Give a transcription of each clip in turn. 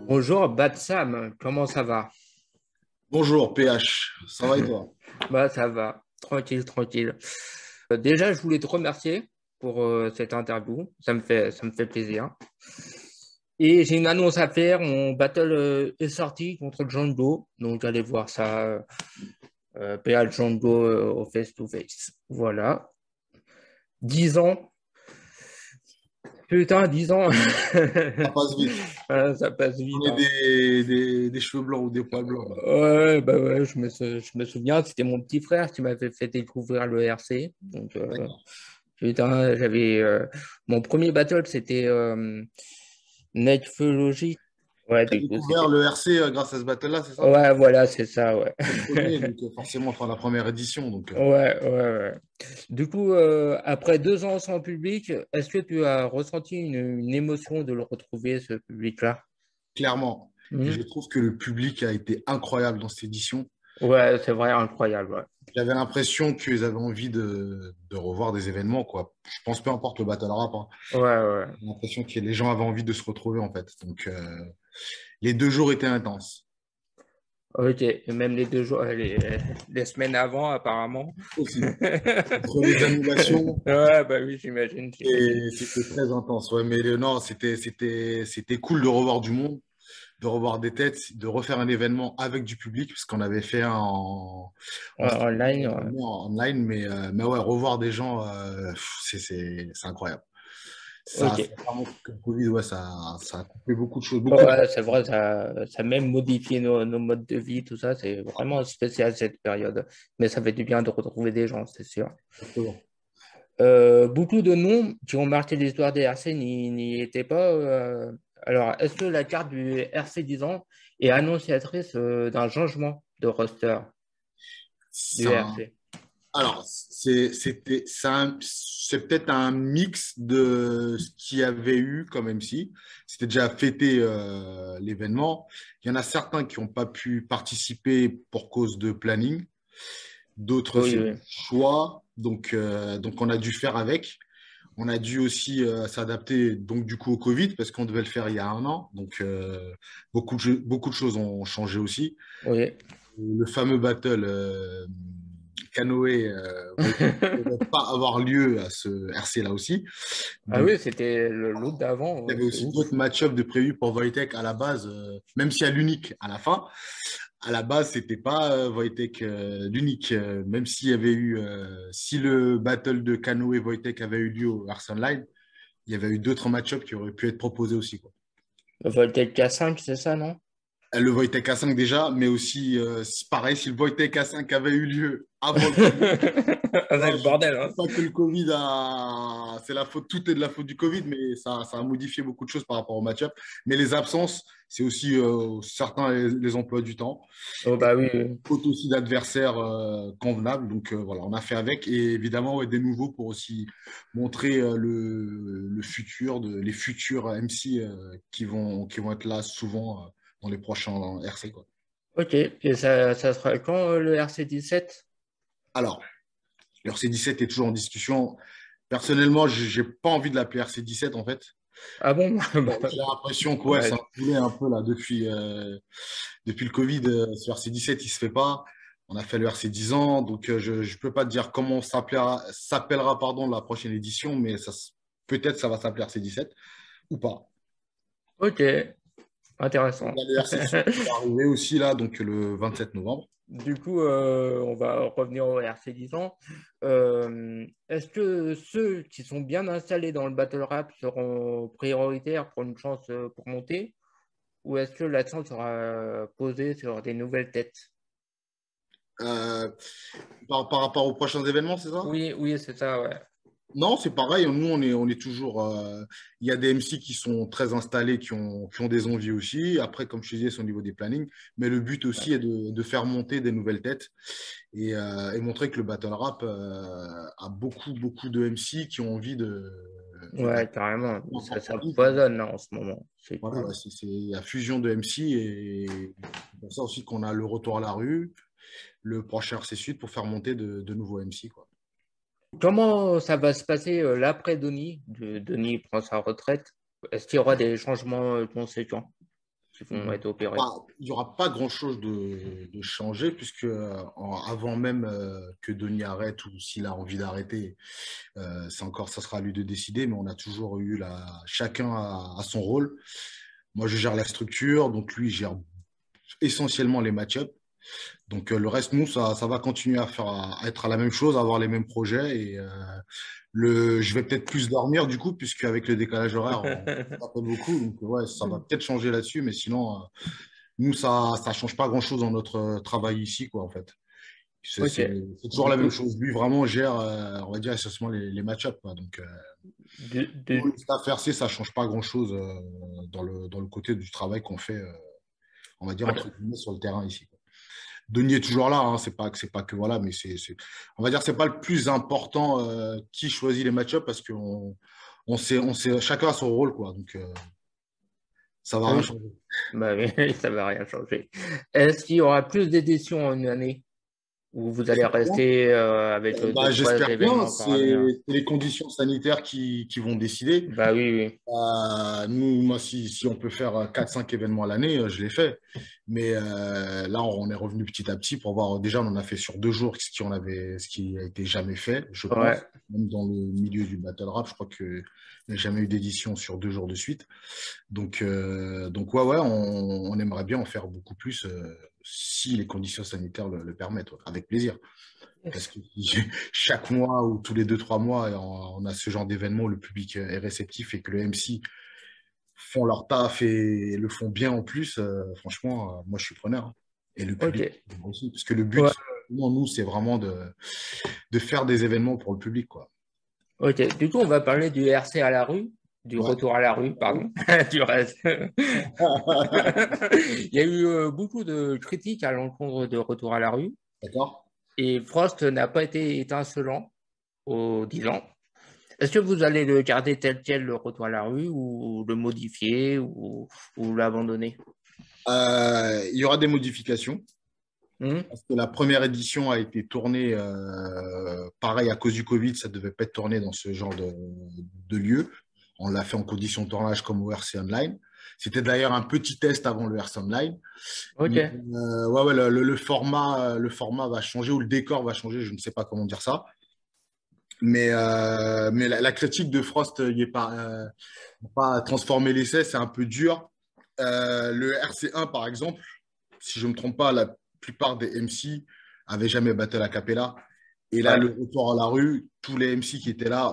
Bonjour, Batsam, comment ça va? Bonjour PH, ça va et toi? Bah, ça va, tranquille, tranquille. Déjà, je voulais te remercier pour cette interview, ça me fait plaisir. Et j'ai une annonce à faire, mon battle est sorti contre Django, donc allez voir ça, PA Django au face-to-face. Voilà, 10 ans, putain, 10 ans, Ça passe vite. Voilà, ça passe On vite, est hein. des cheveux blancs ou des poils blancs, là. Ouais, bah ouais, je me souviens, c'était mon petit frère qui m'avait fait découvrir le RC. Donc, D'accord. putain, mon premier battle, c'était Nightology. Ouais, Tu as du coup, découvert c'était. le RC grâce à ce battle-là, c'est ça? Ouais, voilà, c'est ça, ouais. Le premier, donc forcément, enfin la première édition. Ouais, ouais, ouais. Du coup, après 2 ans sans public, est-ce que tu as ressenti une émotion de le retrouver, ce public-là? Clairement. Et Hmm. je trouve que le public a été incroyable dans cette édition. Ouais, c'est vrai, incroyable, ouais. J'avais l'impression qu'ils avaient envie de revoir des événements, quoi. Je pense peu importe le battle rap, hein. Ouais, ouais. J'ai l'impression que les gens avaient envie de se retrouver, en fait. Les 2 jours étaient intenses. Ok, et même les 2 jours, les semaines avant, apparemment. Aussi. Entre les annulations. Ouais, bah oui, j'imagine, j'imagine. Et c'était très intense, ouais, mais non, c'était cool de revoir du monde, de revoir des têtes, de refaire un événement avec du public, parce qu'on avait fait un en Ouais, stream, online, ouais. en online, mais ouais, revoir des gens, c'est incroyable. Ok. Ça a vraiment, que le Covid, ouais, ça a coupé beaucoup de choses, beaucoup de... Ouais, c'est vrai, ça a même modifié nos modes de vie, tout ça. C'est vraiment spécial cette période. Mais ça fait du bien de retrouver des gens, c'est sûr. Exactement. Beaucoup de noms qui ont marqué l'histoire des RC n'y étaient pas. Alors, est-ce que la carte du RC 10 ans est annonciatrice d'un changement de roster C'est du un- RC? Alors, c'est peut-être un mix de ce qu'il y avait eu comme MC. C'était déjà fêté l'événement. Il y en a certains qui n'ont pas pu participer pour cause de planning. D'autres, Oui, c'est oui. du choix. Donc, on a dû faire avec. On a dû aussi s'adapter donc du coup au Covid parce qu'on devait le faire il y a un an. Beaucoup de choses ont changé aussi. Oui. Le fameux battle canoë ne devait pas avoir lieu à ce RC là aussi. Ah Donc, oui, c'était l'autre d'avant, il y ouais, avait c'est aussi d'autres ouf. match-ups de prévus pour Wojtek à la base, même s'il y a l'unique à la fin. À la base, c'était pas Wojtek l'unique, même s'il y avait eu, si le battle de canoë Wojtek avait eu lieu au RC Online, il y avait eu d'autres match-ups qui auraient pu être proposés aussi, quoi. Voltaire K5, c'est ça, non? Le Wojtek A5 déjà, mais aussi, pareil, si le Wojtek A5 avait eu lieu avant le Covid, C'est alors, le je ne bordel, dis hein. pas que le Covid a... C'est la faute, tout est de la faute du Covid, mais ça a modifié beaucoup de choses par rapport au match-up. Mais les absences, c'est aussi certains les emplois du temps. Oh Et bah oui, oui. faute aussi d'adversaires convenables. Voilà, on a fait avec. Et évidemment, ouais, des nouveaux pour aussi montrer le futur, les futurs MC qui vont être là souvent dans les prochains RC, quoi. Ok, et ça sera quand le RC17? Alors, le RC17 est toujours en discussion. Personnellement, j'ai pas envie de l'appeler RC17 en fait. Ah bon? J'ai l'impression que ouais, ça a Dommage. coulé un peu là depuis le Covid. Ce RC17, il se fait pas. On a fait le RC10 ans, donc je ne peux pas te dire comment s'appellera pardon la prochaine édition, mais peut-être ça va s'appeler RC17 ou pas. Ok, Il intéressant. y a le RC18 qui va arriver aussi là, donc le 27 novembre. Du coup, on va revenir au RC10 ans. Est-ce que ceux qui sont bien installés dans le battle rap seront prioritaires pour une chance pour monter? Ou est-ce que l'accent sera posé sur des nouvelles têtes? Euh, par rapport aux prochains événements, c'est ça? Oui, oui, c'est ça, ouais. Non, c'est pareil. Nous, on est toujours. Il y a des MC qui sont très installés, qui ont des envies aussi. Après, comme je te disais, c'est au niveau des plannings. Mais le but Ouais, aussi est de faire monter des nouvelles têtes et montrer que le battle rap a beaucoup, beaucoup de MC qui ont envie ouais, carrément. encore Ça plus. poisonne là, en ce moment. C'est Voilà, cool. ouais, il y a fusion de MC et c'est pour ça aussi qu'on a le retour à la rue, le prochain RC Sud pour faire monter de nouveaux MC, quoi. Comment ça va se passer l'après Denis? Denis prend sa retraite. Est-ce qu'il y aura des changements conséquents? qui vont être opérés. Il n'y aura pas grand-chose de changé, puisque avant même que Denis arrête ou s'il a envie d'arrêter, ça sera à lui de décider, mais on a toujours eu chacun a son rôle. Moi, je gère la structure, donc lui, il gère essentiellement les match-ups. Donc le reste, nous, ça va continuer à être à la même chose, à avoir les mêmes projets. Et je vais peut-être plus dormir du coup, puisque avec le décalage horaire, on s'appelle beaucoup. Donc ouais, ça va peut-être changer là-dessus, mais sinon, nous, ça change pas grand-chose dans notre travail ici, quoi, en fait. Ok. C'est toujours Du la même coup, chose. Lui, vraiment, gère, on va dire, essentiellement les match-ups, quoi. Donc, de, nous, de- le staff RC, ça change pas grand-chose dans le côté du travail qu'on fait, on va dire, entre ok. guillemets, sur le terrain ici, quoi. Denis est toujours là, hein, c'est pas que voilà, mais on va dire, c'est pas le plus important qui choisit les match-ups parce qu'on sait, chacun a son rôle, quoi. Donc, ça va rien Oui. changer. Bah oui, ça va rien changer. Est-ce qu'il y aura plus d'éditions en une année ou vous allez rester avec deux, Bah, trois j'espère bien. événements par année, hein? C'est les conditions sanitaires qui vont décider. Bah oui, oui. Nous, moi, si on peut faire 4-5 événements à l'année, je l'ai fait. Mais là, on est revenu petit à petit pour voir. Déjà, on en a fait sur 2 jours, ce qui a été jamais fait, je pense. Ouais. Même dans le milieu du battle rap, je crois qu'il n'y a jamais eu d'édition sur 2 jours de suite. Donc ouais, on aimerait bien en faire beaucoup plus si les conditions sanitaires le permettent, ouais, avec plaisir. Parce Yes. que chaque mois ou tous les 2-3 mois, on a ce genre d'événement où le public est réceptif et que le MC font leur taf et le font bien en plus. Franchement, moi, je suis preneur, hein. Et le Ok. public aussi. Parce que le Ouais. but, pour nous, c'est vraiment de faire des événements pour le public, quoi. Ok. Du coup, on va parler du RC à la rue, du Ouais. retour à la rue, pardon, du reste. Il y a eu beaucoup de critiques à l'encontre de retour à la rue D'accord? et Frost n'a pas été étincelant aux 10 ans. Est-ce que vous allez le garder tel quel, le retour à la rue, ou le modifier, ou l'abandonner? Il y aura des modifications. Hmm. Parce que la première édition a été tournée, pareil, à cause du Covid, ça ne devait pas être tourné dans ce genre de lieu. On l'a fait en conditions de tournage comme au RC Online. C'était d'ailleurs un petit test avant le RC Online. Ok. Mais ouais, le format va changer ou le décor va changer, je ne sais pas comment dire ça. Mais la critique de Frost, il est pas transformer l'essai, c'est un peu dur. Le RC1, par exemple, si je ne me trompe pas, la plupart des MC avaient jamais battle a cappella. Et là, Ouais. le retour à la rue, tous les MC qui étaient là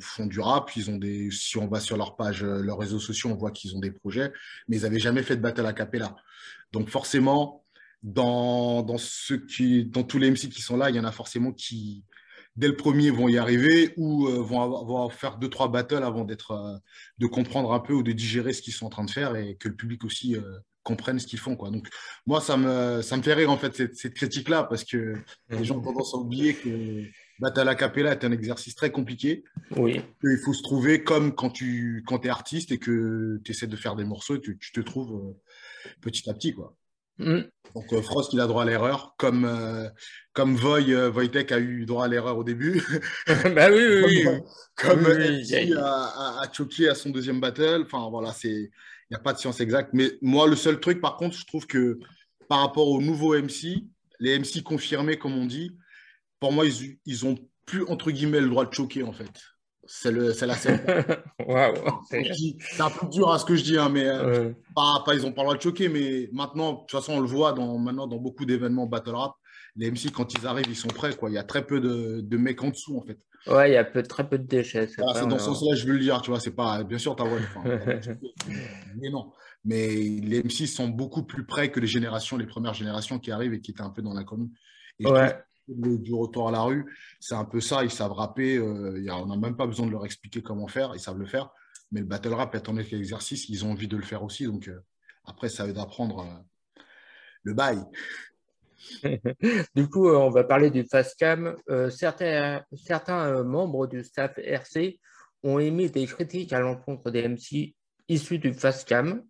font du rap. Si on va sur leur page, leurs réseaux sociaux, on voit qu'ils ont des projets, mais ils n'avaient jamais fait de battle a cappella. Donc forcément, dans tous les MC qui sont là, il y en a forcément qui, dès le premier, vont y arriver ou vont faire 2-3 battles avant de comprendre un peu ou de digérer ce qu'ils sont en train de faire et que le public aussi comprenne ce qu'ils font, quoi. Donc, moi, ça me fait rire, en fait, cette critique-là, parce que les gens ont tendance à oublier que battle a cappella est un exercice très compliqué. Oui. Il faut se trouver comme quand tu es artiste et que tu essaies de faire des morceaux et que tu te trouves petit à petit, quoi. Hmm. Donc Frost, il a droit à l'erreur, comme Wojtek a eu droit à l'erreur au début, Bah oui, oui, comme, oui. comme Oui, oui. MC a choqué à son deuxième battle. Enfin voilà, il n'y a pas de science exacte. Mais moi, le seul truc, par contre, je trouve que par rapport aux nouveaux MC, les MC confirmés, comme on dit, pour moi, ils ont plus, entre guillemets, le droit de choquer, en fait. C'est la seule. Waouh. C'est un peu dur à ce que je dis, hein, mais Euh, ils ont pas le droit de choquer, mais maintenant, de toute façon, on le voit maintenant dans beaucoup d'événements battle rap. Les MC, quand ils arrivent, ils sont prêts, quoi. Il y a très peu de mecs en dessous, en fait. ouais, il y a très peu de déchets, c'est Voilà, vrai. c'est dans ce sens-là que je veux le dire, tu vois. C'est pas, bien sûr, t'as le droit de choquer, mais non. Mais les MC sont beaucoup plus prêts que les premières générations qui arrivent et qui étaient un peu dans l'inconnu. Et je trouve que Ouais. du retour à la rue, c'est un peu ça. Ils savent rapper. On n'a même pas besoin de leur expliquer comment faire. Ils savent le faire. Mais le battle rap, étant donné que l'exercice, ils ont envie de le faire aussi. Donc, après, ça veut d'apprendre le bail. Du coup, on va parler du FastCam. Certains membres du staff RC ont émis des critiques à l'encontre des MC issus du FastCam.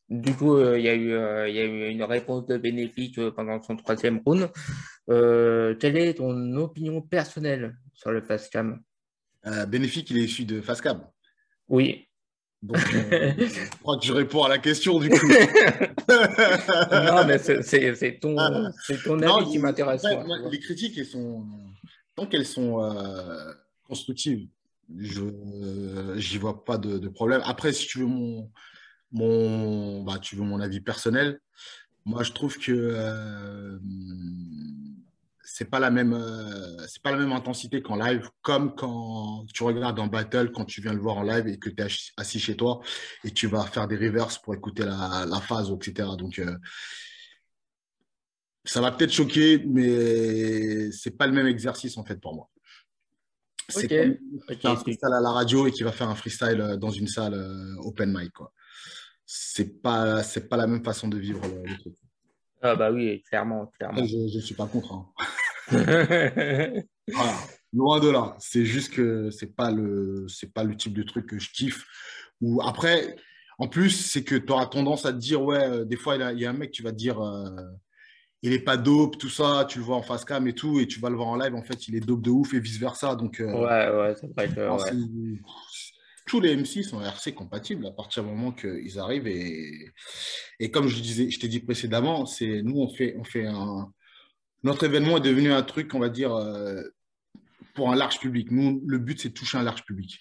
Du coup, il y a eu une réponse de Bénéfique pendant son troisième round. Quelle est ton opinion personnelle sur le FastCam? Bénéfique, il est issu de Fastcab. Oui. Donc, je crois que je réponds à la question du coup. Non, mais c'est ton Non, avis qui m'intéresse, après, moi, tu vois. les critiques, tant qu'elles sont constructives, j'y vois pas de problème. Après, si tu veux tu veux mon avis personnel, moi, je trouve que c'est pas la même intensité qu'en live, comme quand tu regardes en battle, quand tu viens le voir en live et que tu es assis chez toi et tu vas faire des reverses pour écouter la phase, etc. Donc, ça va peut-être choquer, mais c'est pas le même exercice en fait pour moi. C'est Ok, comme qui ok. fait un freestyle à la radio et qui va faire un freestyle dans une salle open mic, quoi. C'est pas la même façon de vivre le truc. Ah bah oui, clairement, Après, clairement. je suis pas contre, hein. Voilà. Loin de là. C'est juste que c'est pas le type de truc que je kiffe. Ou après, en plus, c'est que tu auras tendance à te dire, ouais, des fois, il y a un mec, tu vas te dire, il est pas dope, tout ça, tu le vois en face cam et tout, et tu vas le voir en live, en fait, il est dope de ouf et vice-versa. Donc, Ouais, ouais, c'est vrai que, non, ouais. tous les MC sont RC compatibles à partir du moment qu'ils arrivent. Et comme je disais, je t'ai dit précédemment, c'est nous, on fait notre événement est devenu un truc, on va dire, pour un large public. Nous, le but, c'est de toucher un large public.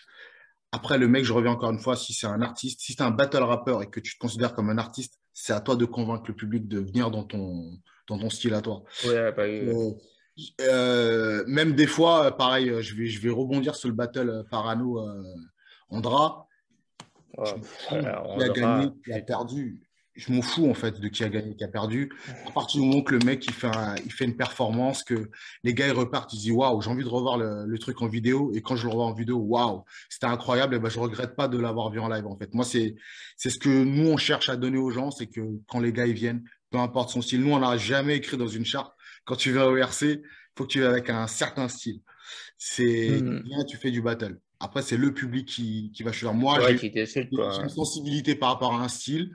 Après, le mec, je reviens encore une fois, si c'est un artiste, si c'est un battle rappeur et que tu te considères comme un artiste, c'est à toi de convaincre le public de venir dans ton style à toi. Ouais, bah oui. Euh, Même des fois, pareil, je vais rebondir sur le battle Parano Andra. Je Ouais, m'en fous on qui a gagné, verra. qui a perdu. Je m'en fous en fait de qui a gagné, qui a perdu. À partir du moment que le mec il fait une performance, que les gars ils repartent, ils disent waouh, j'ai envie de revoir le truc en vidéo. Et quand je le revois en vidéo, waouh, c'était incroyable. Et ben je regrette pas de l'avoir vu en live en fait. Moi c'est ce que nous on cherche à donner aux gens, c'est que quand les gars ils viennent, peu importe son style, nous on n'a jamais écrit dans une charte. Quand tu viens au RC, faut que tu viennes avec un certain style. Tu Hmm. viens, tu fais du battle. Après, c'est le public qui va choisir. Moi, Ouais, qui décide, j'ai une quoi. sensibilité par rapport à un style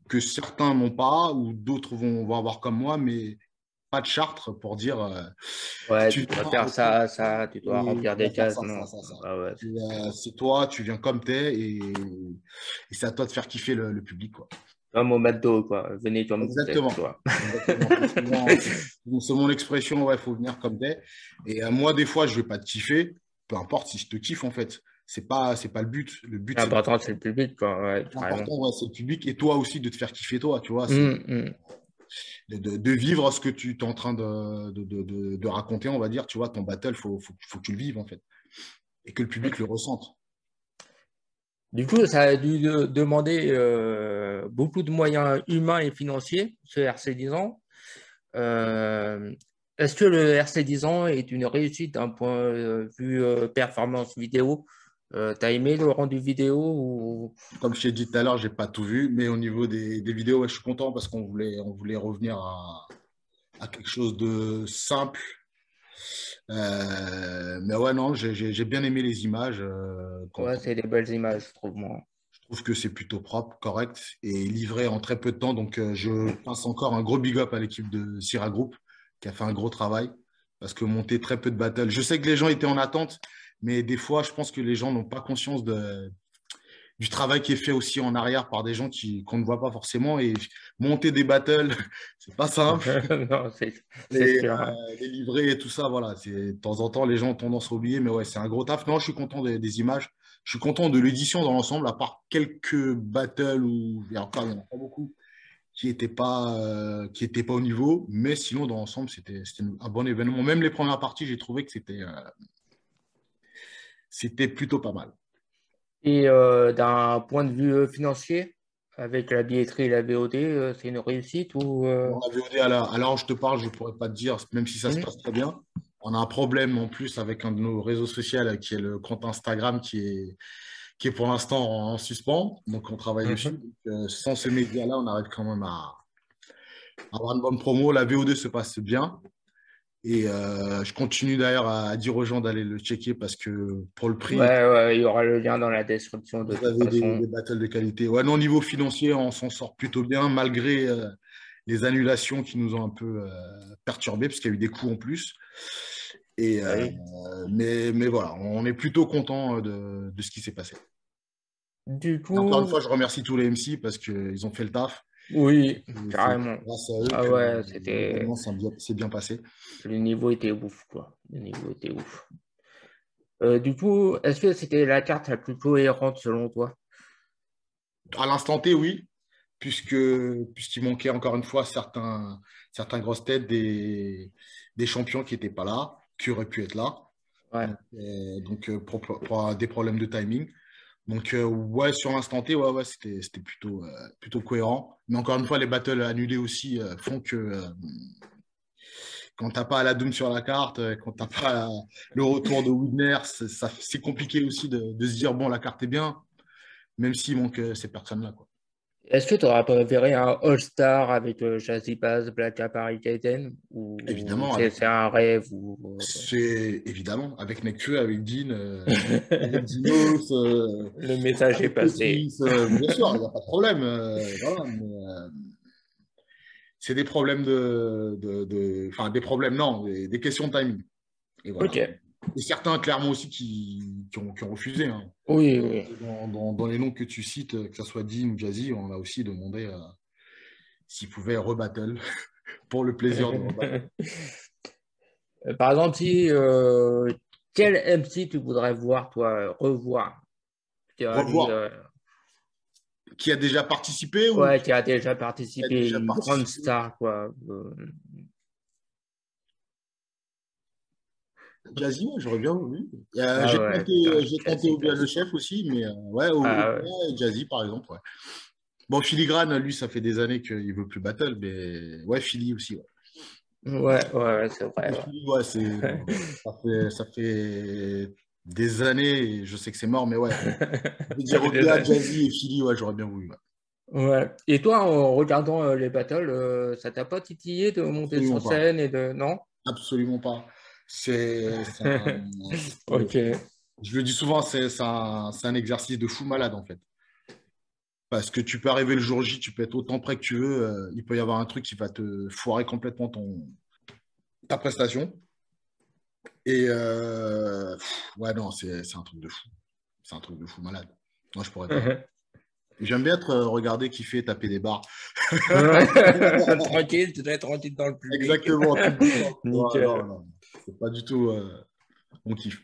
que certains n'ont pas ou d'autres vont avoir comme moi, mais pas de charte pour dire Ouais, tu tu viens dois faire avec ça ça, tu dois et remplir tu vas des faire cases, ça, non. ça, ça, ça. Ah ouais, C'est toi, tu viens comme t'es et c'est à toi de faire kiffer le public, quoi. comme au McDo, quoi. Venez comme vous êtes, tu Exactement. vois. Exactement. C'est mon expression, ouais, il faut venir comme t'es. Et moi, des fois, je vais pas te kiffer, peu importe si je te kiffe, en fait. C'est pas le but. Le but, c'est L'important, c'est le public, quoi. Ouais, l'important, carrément. ouais, c'est le public et toi aussi de te faire kiffer, toi, tu vois. C'est Hmm, hmm. de vivre ce que tu es en train de raconter, on va dire, tu vois, ton battle, faut que tu le vives, en fait. Et que le public le ressente. Du coup, ça a dû demander beaucoup de moyens humains et financiers, ce RC10 ans. Euh, Est-ce que le RC10 ans est une réussite d'un point de vue performance vidéo? T'as aimé le rendu vidéo ou... Comme je t'ai dit tout à l'heure, j'ai pas tout vu, mais au niveau des vidéos, ouais, je suis content parce on voulait revenir à quelque chose de simple. Mais ouais, non, j'ai bien aimé les images. Ouais, c'est des belles images, je trouve, moi. Je trouve que c'est plutôt propre, correct et livré en très peu de temps. Donc, je passe encore un gros big up à l'équipe de Sierra Group qui a fait un gros travail parce que monter très peu de battles. Je sais que les gens étaient en attente, mais des fois, je pense que les gens n'ont pas conscience du travail qui est fait aussi en arrière par des gens qu'on ne voit pas forcément. Et monter des battles, c'est pas simple. Non, c'est Et sûr, hein. les livrets et tout ça, voilà. De temps en temps, les gens ont tendance à oublier, mais ouais, c'est un gros taf. Non, je suis content des images. Je suis content de l'édition dans l'ensemble, à part quelques battles où il y en a pas beaucoup qui étaient pas au niveau. Mais sinon, dans l'ensemble, c'était un bon événement. Même les premières parties, j'ai trouvé que c'était plutôt pas mal. Et d'un point de vue financier, avec la billetterie et la VOD, c'est une réussite ou... Bon, la VOD, à l'heure où je te parle, je ne pourrais pas te dire, même si ça se passe hmm. très bien. On a un problème en plus avec un de nos réseaux sociaux qui est le compte Instagram qui est pour l'instant en suspens. Donc, on travaille dessus. Mhm. Donc, sans ce média-là, on arrive quand même à avoir une bonne promo. La VOD se passe bien. Et je continue d'ailleurs à dire aux gens d'aller le checker parce que pour le Ouais, prix, ouais, il y aura le lien dans la description de vous toute avez façon. des battles de qualité. Ouais, non, au niveau financier, on s'en sort plutôt bien malgré les annulations qui nous ont un peu perturbés parce qu'il y a eu des coûts en plus. Et, Ah oui. mais voilà, on est plutôt content de ce qui s'est passé. Du Et encore une coup, fois, je remercie tous les MC parce qu'ils ont fait le taf. oui, Et c'est carrément. grâce à eux Ah que ouais, l'événement s'est bien passé. le niveau était ouf, quoi. Le niveau était ouf. Du coup, est-ce que c'était la carte la plus cohérente selon toi? À l'instant T, oui, puisqu'il manquait encore une fois certains grosses têtes des champions qui n'étaient pas là, qui auraient pu être là. Ouais. Donc, pour des problèmes de timing. Donc, ouais, sur l'instant T, ouais, c'était plutôt cohérent. Mais encore une fois, les battles annulés aussi font que quand t'as pas la Doom sur la carte, quand t'as pas le retour de Widner, c'est compliqué aussi de se dire, bon, la carte est bien, même s'il manque ces personnes-là, quoi. Est-ce que tu aurais préféré un All-Star avec Jazzy Bass, Black Paris Kaiten ou Évidemment, c'est un rêve ou... c'est évidemment, avec Nekfeu, avec Dean, avec Dinos, Le message est avec passé. Otis, bien sûr, il n'y a pas de problème. Voilà, mais c'est des problèmes enfin, des problèmes, non, des questions de timing. Et Ok. voilà. Et certains, clairement aussi, qui ont refusé, hein. Oui, oui. Dans les noms que tu cites, que ce soit Dean ou Jazzy, on a aussi demandé s'ils pouvaient rebattle pour le plaisir de rebattle. Par exemple, si quel MC tu voudrais voir, toi, revoir? Tu as lui, Revoir qui a déjà participé ou ouais, qui a déjà qui a participé, déjà une grande participé. star, quoi. Jazzy, ouais, j'aurais bien voulu. Ah ouais, putain, J'ai tenté Jazzy Obia le Bass. chef aussi, mais ouais, Ah ouais. Obia et Jazzy par exemple. Ouais. Bon, Filigrane, lui, ça fait des années qu'il veut plus battle, mais ouais, Philly aussi. Ouais. Ouais, ouais, ouais, c'est vrai, Mais Philly, ouais, non, ça fait des années, et je sais que c'est mort, mais ouais. Je veux Ça dire fait des Obia, années. Jazzy et Philly, ouais, j'aurais bien voulu. Ouais. Ouais. Et toi, en regardant les battles, ça t'a pas titillé de monter Absolument sur pas. scène et de... Non? Absolument pas. Ok. Je le dis souvent, c'est un exercice de fou malade, en fait. Parce que tu peux arriver le jour J, tu peux être autant près que tu veux, il peut y avoir un truc qui va te foirer complètement ta prestation. Et ouais, non, c'est un truc de fou. C'est un truc de fou malade. Moi, je pourrais pas. J'aime bien être regardé, kiffer, taper des barres. Tranquille, tu dois être tranquille dans le public. Exactement, tout le temps. Ouais, non, Nickel. non, c'est pas du tout mon kiff.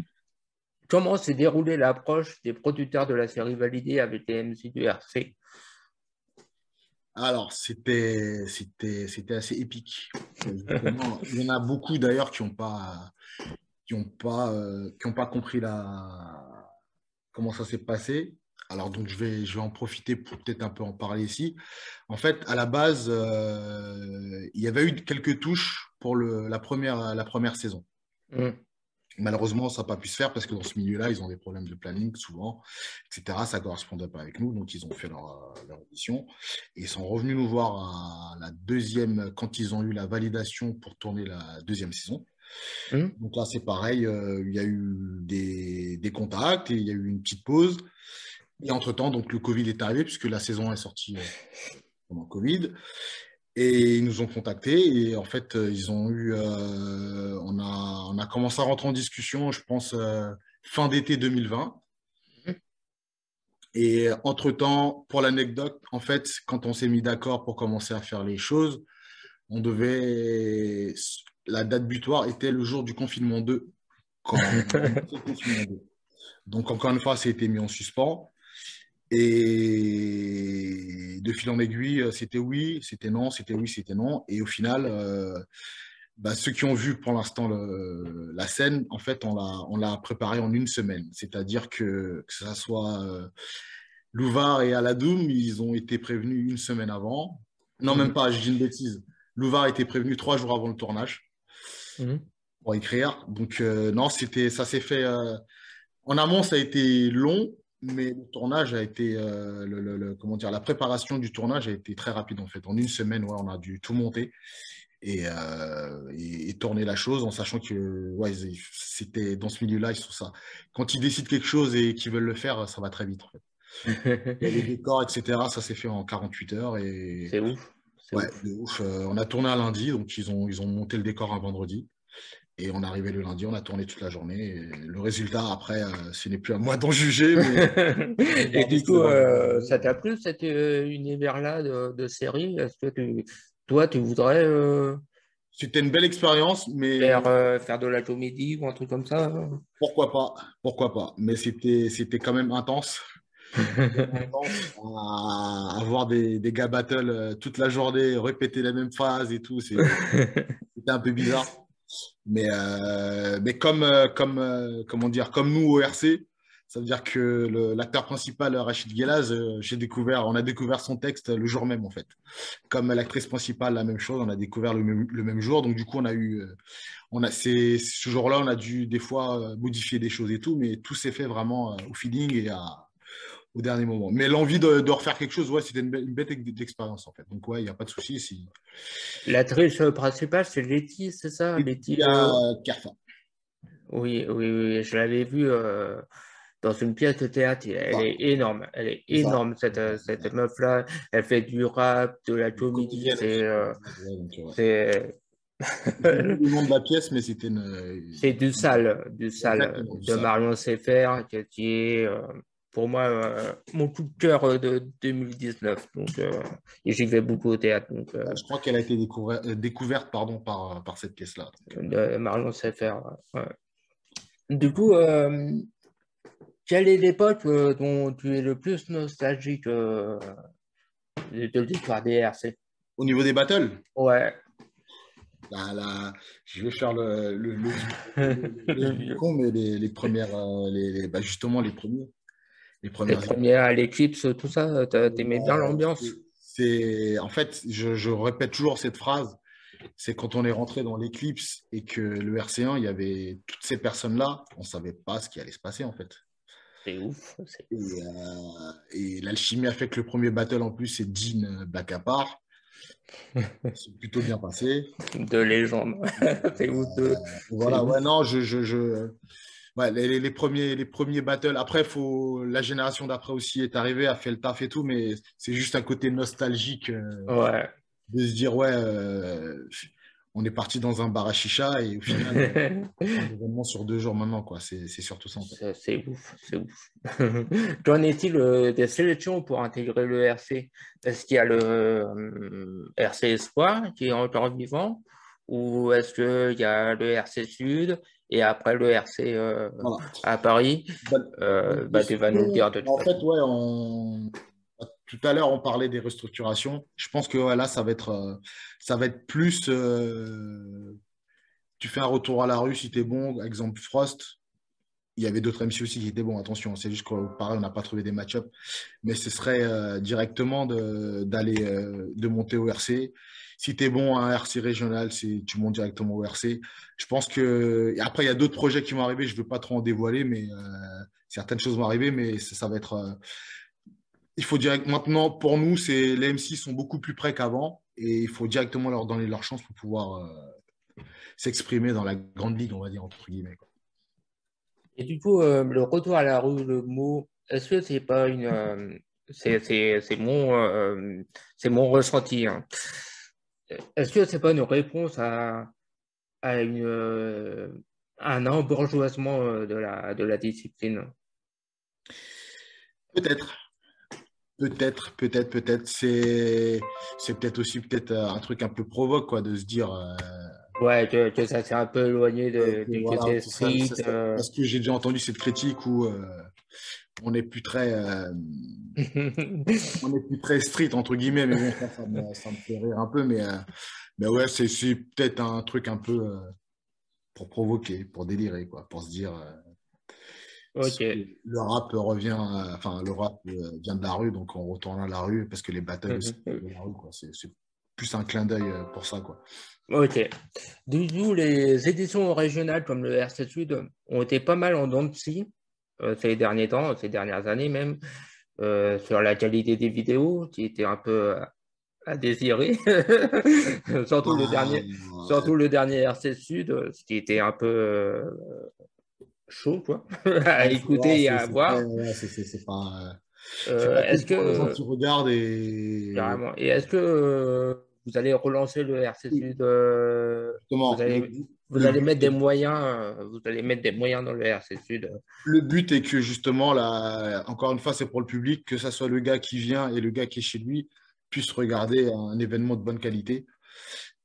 Comment s'est déroulée l'approche des producteurs de la série validée avec les MC du RC? Alors, c'était assez épique. Justement, il y en a beaucoup d'ailleurs qui ont pas compris comment ça s'est passé. Alors, donc, je vais en profiter pour peut-être un peu en parler ici. En fait, à la base, il y avait eu quelques touches pour la première saison. Hmm. Malheureusement, ça n'a pas pu se faire parce que dans ce milieu-là, ils ont des problèmes de planning souvent, etc. Ça ne correspondait pas avec nous, donc ils ont fait leur audition. Et ils sont revenus nous voir à la deuxième, quand ils ont eu la validation pour tourner la deuxième saison. Hmm. Donc là, c'est pareil, il y a eu des contacts et il y a eu une petite pause. Et entre-temps, donc le Covid est arrivé puisque la saison est sortie pendant le Covid. Et ils nous ont contactés et en fait, on a commencé à rentrer en discussion, je pense, fin d'été 2020. Et entre-temps, pour l'anecdote, en fait, quand on s'est mis d'accord pour commencer à faire les choses, on devait, la date butoir était le jour du confinement 2, quand on a annoncé le confinement 2. Donc, encore une fois, ça a été mis en suspens. Et de fil en aiguille, c'était oui, c'était non, c'était oui, c'était non. Et au final, bah, ceux qui ont vu pour l'instant la scène, en fait, on l'a préparé en une semaine. C'est-à-dire que ça soit Louvar et Aladoum, ils ont été prévenus une semaine avant. Non, même Mhm. pas, je dis une bêtise. Louvar a été prévenu 3 jours avant le tournage Mhm. pour écrire. Donc, non, ça s'est fait. En amont, ça a été long, mais le tournage a été, comment dire, la préparation du tournage a été très rapide en fait. En une semaine, ouais, on a dû tout monter et tourner la chose en sachant que, ouais, c'était dans ce milieu-là, ils sont ça. Quand ils décident quelque chose et qu'ils veulent le faire, ça va très vite en fait. Et les décors, etc., ça s'est fait en 48 heures et C'est ouf, c'est ouais, ouf. de ouf. On a tourné un lundi, donc ils ont monté le décor un vendredi. Et on est arrivé le lundi, on a tourné toute la journée. Et le résultat, après, ce n'est plus à moi d'en juger, mais j'ai Et regardé du ce qu'il y coup, avait à regarder. ça t'a plu cet univers-là de série? Est-ce que toi, tu voudrais C'était une belle expérience, mais faire de la comédie ou un truc comme ça? pourquoi pas? Pourquoi pas? Mais c'était quand même intense. Intense à avoir des gars battle toute la journée, répéter la même phrase et tout. C'était un peu bizarre. Mais comment dire, comme nous au RC, ça veut dire que l'acteur principal, Rachid Guelaz, on a découvert son texte le jour même, en fait. Comme l'actrice principale, la même chose, on a découvert le même jour. Donc, du coup, ce jour-là, on a dû des fois modifier des choses et tout, mais tout s'est fait vraiment au feeling et au dernier moment. Mais l'envie de refaire quelque chose, ouais, c'était une bête d'expérience, en fait. Donc, ouais, il n'y a pas de souci. Si... L'actrice principale, c'est Letty, c'est ça? Il Letty, y a Kerfa. oui, oui, oui, je l'avais vue dans une pièce de théâtre. Elle Ça, est énorme. Elle est c'est ça. énorme, cette meuf-là. Elle fait du rap, de la Une comédie. comédienne aussi. Ouais, donc, ouais. C'est, J'ai oublié le nom de la pièce, mais c'était c'est du sale exactement du de ça. Marion Seyfer, qui est pour moi mon coup de cœur de 2019. Donc, et j'y vais beaucoup au théâtre. Donc, Je crois qu'elle a été découverte pardon, par cette pièce-là. Donc, de Marion Seyfer. Ouais. Du coup, quelle est l'époque dont tu es le plus nostalgique de l'histoire des RC? au niveau des battles, Ouais. je vais faire le vieux con, mais les premières, justement les Les premières. premières, l'Eclipse, tout ça, t'aimais bien l'ambiance? En fait, je répète toujours cette phrase. C'est quand on est rentré dans l'éclipse et que le RC1, il y avait toutes ces personnes-là, on ne savait pas ce qui allait se passer en fait. C'est ouf, c'est Et, ouf. l'alchimie a fait que le premier battle en plus, c'est Jean Black à part. C'est plutôt bien passé. De légende. C'est ouf de. C'est Voilà, ouais, ouf. non, ouais, les premiers battles. Après, la génération d'après aussi est arrivée, a fait le taf et tout, mais c'est juste un côté nostalgique Ouais. de se dire, ouais, on est parti dans un bar à chicha et au final, un événement sur 2 jours maintenant, quoi. C'est surtout ça, en fait. C'est ouf, c'est ouf. Qu'en est-il des sélections pour intégrer le RC? Est-ce qu'il y a le RC Espoir qui est encore vivant ou est-ce qu'il y a le RC Sud et après le RC Voilà. à Paris? Bonne Bah, tu vas nous le question. dire de toute En fait, façon. ouais, tout à l'heure, on parlait des restructurations. Je pense que ouais, là, ça va être plus. Tu fais un retour à la rue si t'es bon. Exemple Frost. Il y avait d'autres MC aussi qui étaient bons. Attention, c'est juste que pareil, on n'a pas trouvé des match-up. Mais ce serait directement de monter au RC. Si tu es bon à un RC régional, tu montes directement au RC. Je pense que. Et après, il y a d'autres projets qui vont arriver. Je ne veux pas trop en dévoiler, mais certaines choses vont arriver. Mais ça va être. Il faut direct. Maintenant, pour nous, les MC sont beaucoup plus près qu'avant. Et il faut directement leur donner leur chance pour pouvoir s'exprimer dans la grande ligue, on va dire, entre guillemets, quoi. Et du coup, le retour à la rue, le mot, est-ce que c'est pas une. C'est mon ressenti, hein. Est-ce que c'est pas une réponse à un embourgeoisement de la discipline? Peut-être. Peut-être. C'est peut-être aussi peut-être un truc un peu provoque, quoi, de se dire Ouais, que ça s'est un peu éloigné que du voilà, côté street. parce que j'ai déjà entendu cette critique où on n'est plus très, on n'est plus très street entre guillemets, mais bon, ça me fait rire un peu, mais ouais, c'est peut-être un truc un peu pour provoquer, pour délirer, quoi, pour se dire Ok. le rap revient, enfin le rap vient de la rue, donc on retourne à la rue parce que les battles aussi viennent de la rue, quoi. C'est plus un clin d'œil pour ça, quoi. Ok. Du coup, les éditions régionales comme le RC Sud ont été pas mal en dents de scie ces derniers temps, ces dernières années même, sur la qualité des vidéos qui était un peu à désirer. Ah, Surtout le dernier RC Sud, ce qui était un peu chaud, quoi, à ouais, écouter et à voir. ouais, c'est pas Est-ce cool pour les gens que, qui regardent et carrément, et est-ce que vous allez relancer le RC Sud. Vous Justement, allez, vous le allez but, mettre des moyens. Vous allez mettre des moyens dans le RC Sud. le but est que justement, là, encore une fois, c'est pour le public, que ça soit le gars qui vient et le gars qui est chez lui, puisse regarder un événement de bonne qualité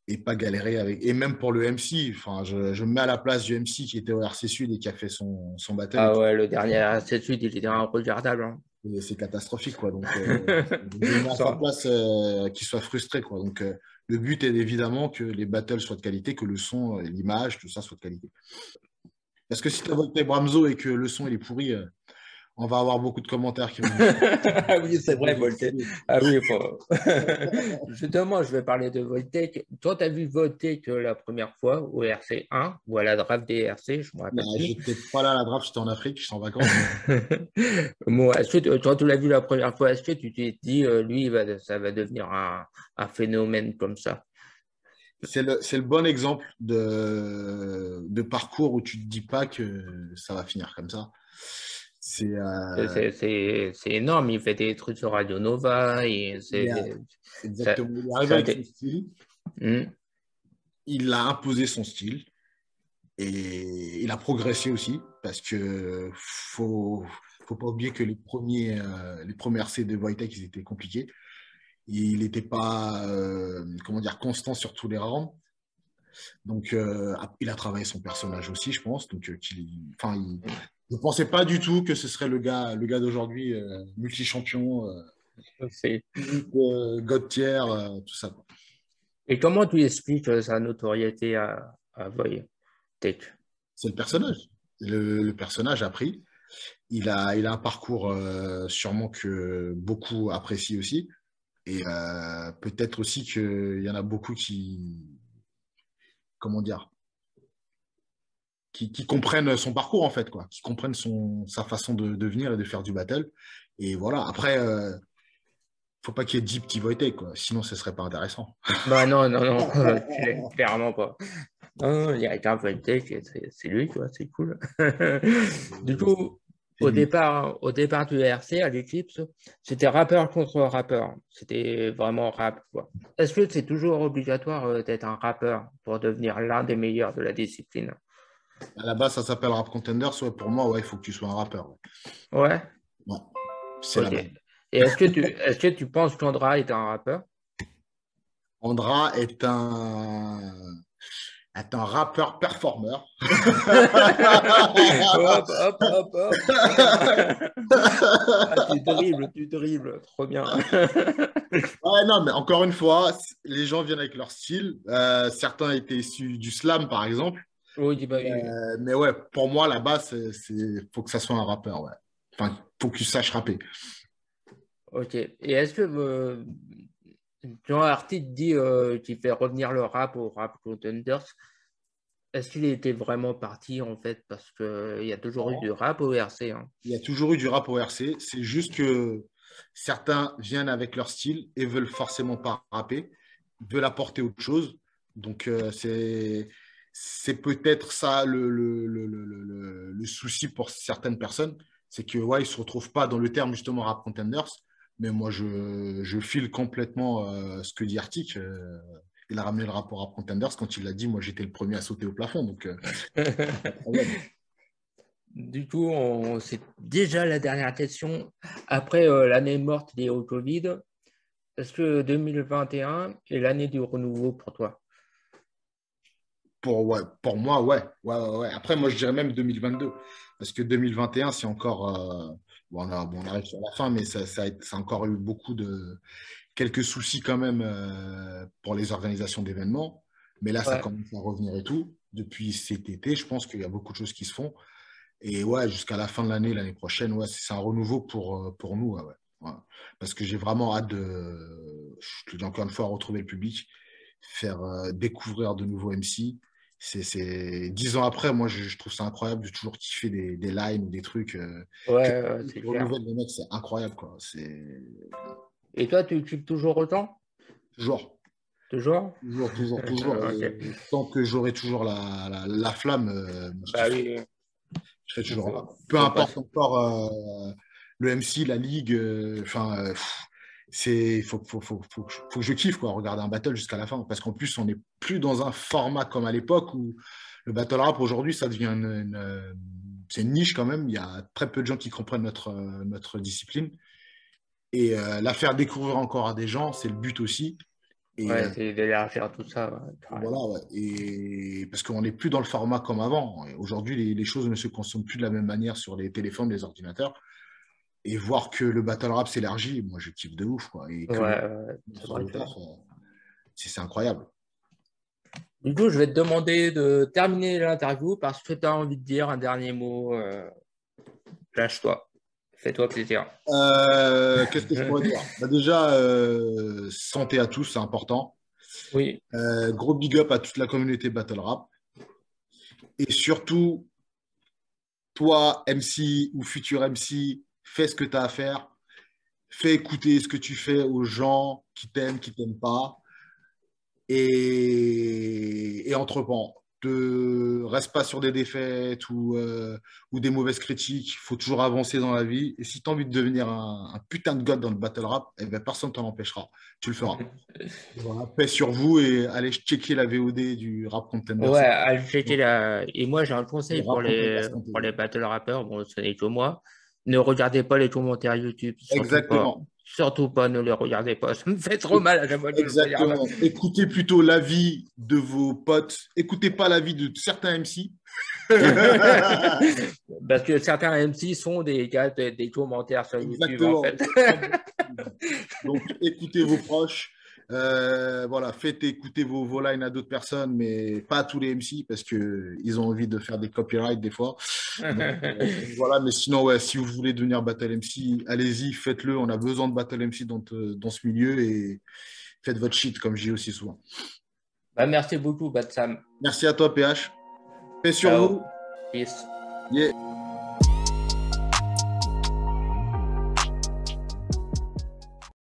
et pas galérer avec. Et même pour le MC, enfin, je me mets à la place du MC qui était au RC Sud et qui a fait son battle et Ah tout. ouais, le dernier RC Sud, il était regardable. Hein. Et c'est catastrophique, quoi. Donc, je me mets à sa Sans- place qu'il soit frustré, quoi. Donc, le but est évidemment que les battles soient de qualité, que le son, l'image, tout ça soit de qualité. Parce que si tu as voté Bramzo et que le son il est pourri, on va avoir beaucoup de commentaires qui vont nous Ah oui, c'est vrai, Voltec. Ah oui, justement, je vais parler de Voltec. Toi, tu as vu Voltec la première fois au RC1 ou à la draft des RC, je ne me Bah, rappelle plus. j'étais pas là à la draft, j'étais en Afrique, j'étais en vacances. Bon, est-ce que quand tu l'as vu la première fois, est-ce que tu t'es dit, lui, ça va devenir un phénomène comme ça? C'est le bon exemple de parcours où tu te dis pas que ça va finir comme ça. C'est, C'est énorme, il fait des trucs sur Radio Nova, et il est, ça, exactement, il est arrivé ça avec son dé- style, Hmm. il a imposé son style et il a progressé aussi parce que faut pas oublier que les premiers RC de Wojtek, ils étaient compliqués. Il n'était pas, comment dire, constant sur tous les rounds. Donc, il a travaillé son personnage aussi, je pense. Donc, enfin, je ne pensais pas du tout que ce serait le gars d'aujourd'hui, multi-champion, C'est- God tier, tout ça, quoi. Et comment tu expliques sa notoriété à Wojtek? C'est le personnage. Le personnage a pris. Il a un parcours sûrement que beaucoup apprécient aussi. Et peut-être aussi qu'il y en a beaucoup comment dire, qui comprennent son parcours, en fait, quoi, qui comprennent sa façon de venir et de faire du battle. Et voilà, après, faut pas qu'il y ait 10 petits Wojtek, quoi, sinon ce serait pas intéressant. Bah non, non, non, clairement pas. Non, il y a qu'un Wojtek, et c'est lui, tu vois, c'est cool. Du coup, C'est lui. au départ du RC, à l'Eclipse, c'était rappeur contre rappeur. C'était vraiment rap, quoi. Est-ce que c'est toujours obligatoire d'être un rappeur pour devenir l'un des meilleurs de la discipline? À la base, ça s'appelle Rap Contenders. Ouais, pour moi, ouais, il faut que tu sois un rappeur. Ouais. Ouais, Ouais, c'est la ok. base. Et est-ce que tu penses qu'Andra est un rappeur? Andra est un rappeur performeur. Hop, hop, hop, hop. Ah, tu dribbles, trop bien. Ouais, non, mais encore une fois, les gens viennent avec leur style. Certains étaient issus du slam, par exemple. Oui, bah, Mais ouais, pour moi, la base, faut que ça soit un rappeur. Ouais. Enfin, faut que tu saches rapper. ok. Et est-ce que quand l'artiste dit qu'il fait revenir le rap au rap contenders, est-ce qu'il était vraiment parti en fait? Parce qu'il y a toujours eu du rap au RC. Hein. Il y a toujours eu du rap au RC. C'est juste que certains viennent avec leur style et veulent forcément pas rapper, veulent apporter autre chose. Donc, c'est peut-être ça le souci pour certaines personnes. C'est que, ouais, ils se retrouvent pas dans le terme justement rap contenders. Mais moi, je file complètement ce que dit Arctic. Il a ramené le rap au rap contenders quand il l'a dit. Moi, j'étais le premier à sauter au plafond. Donc, pas de problème. Du coup, c'est déjà la dernière question. Après l'année morte liée au Covid, est-ce que 2021 est l'année du renouveau pour toi? Ouais, pour moi, ouais. Ouais, ouais, ouais. Après, moi, je dirais même 2022. Parce que 2021, c'est encore. Bon, on arrive sur la fin, mais ça a encore eu quelques soucis quand même pour les organisations d'événements. Mais là, ça Ouais. commence à revenir et tout. Depuis cet été, je pense qu'il y a beaucoup de choses qui se font. Et ouais, jusqu'à la fin de l'année, l'année prochaine, ouais, c'est un renouveau pour nous. Ouais, ouais. Ouais. Parce que j'ai vraiment hâte je te dis encore une fois, retrouver le public, faire découvrir de nouveaux MC. 10 ans après, moi, je trouve ça incroyable de toujours kiffer des lines ou des trucs que Ouais, tu c'est clair. renouvelles les mecs, c'est incroyable, quoi. C'est Et toi, tu kiffes toujours autant? toujours, Toujours? toujours, toujours, toujours. Ok. Et tant que j'aurai toujours la flamme, je Bah kifferai. oui, Je serai il toujours là. Peu faut pas. importe encore le MC, la ligue, enfin, faut que je kiffe, quoi, regarder un battle jusqu'à la fin. Parce qu'en plus, on n'est plus dans un format comme à l'époque où le battle rap, aujourd'hui, ça devient c'est une niche quand même. Il y a très peu de gens qui comprennent notre discipline. Et la faire découvrir encore à des gens, c'est le but aussi. Et Ouais, c'est d'élargir tout ça, ouais, voilà, carrément. ouais. Et parce qu'on n'est plus dans le format comme avant. Aujourd'hui, les choses ne se consomment plus de la même manière sur les téléphones, les ordinateurs. Et voir que le battle rap s'élargit, moi, je kiffe de ouf, quoi. Et Ouais, que le c'est sur vrai le que. taf, c'est incroyable. Du coup, je vais te demander de terminer l'interview parce que tu as envie de dire un dernier mot. Lâche-toi. Fais-toi plaisir. Qu'est-ce que je pourrais dire? Bah déjà, santé à tous, c'est important. Oui, Gros big up à toute la communauté battle rap. Et surtout, toi, MC ou futur MC, fais ce que tu as à faire. Fais écouter ce que tu fais aux gens qui t'aiment pas. Et entreprends. Reste pas sur des défaites ou des mauvaises critiques. Il faut toujours avancer dans la vie. Et si tu as envie de devenir un putain de god dans le battle rap, eh ben, personne ne t'en empêchera. Tu le feras. Voilà, paix sur vous et allez checker la VOD du Rap Contender. ouais, à checker la. Et moi, j'ai un conseil Le Rap Contender pour TV. les battle rappers. Bon, ce n'est que moi. Ne regardez pas les commentaires YouTube, surtout pas. Exactement. Surtout pas, ne les regardez pas. Ça me fait trop mal à chaque fois que je le regarde. Exactement. Écoutez plutôt l'avis de vos potes. Écoutez pas l'avis de certains MC. Parce que certains MC sont des gars des commentaires sur YouTube, en Exactement. fait. Donc, écoutez vos proches. Voilà, faites écouter vos lines à d'autres personnes, mais pas à tous les MC parce qu'ils ont envie de faire des copyrights des fois. Donc voilà, mais sinon, ouais, si vous voulez devenir Battle MC, allez-y, faites-le. On a besoin de Battle MC dans ce milieu et faites votre shit, comme je dis aussi souvent. Bah, merci beaucoup, Batsam. Merci à toi, PH. Paix sur Ciao. vous. Peace. Yeah.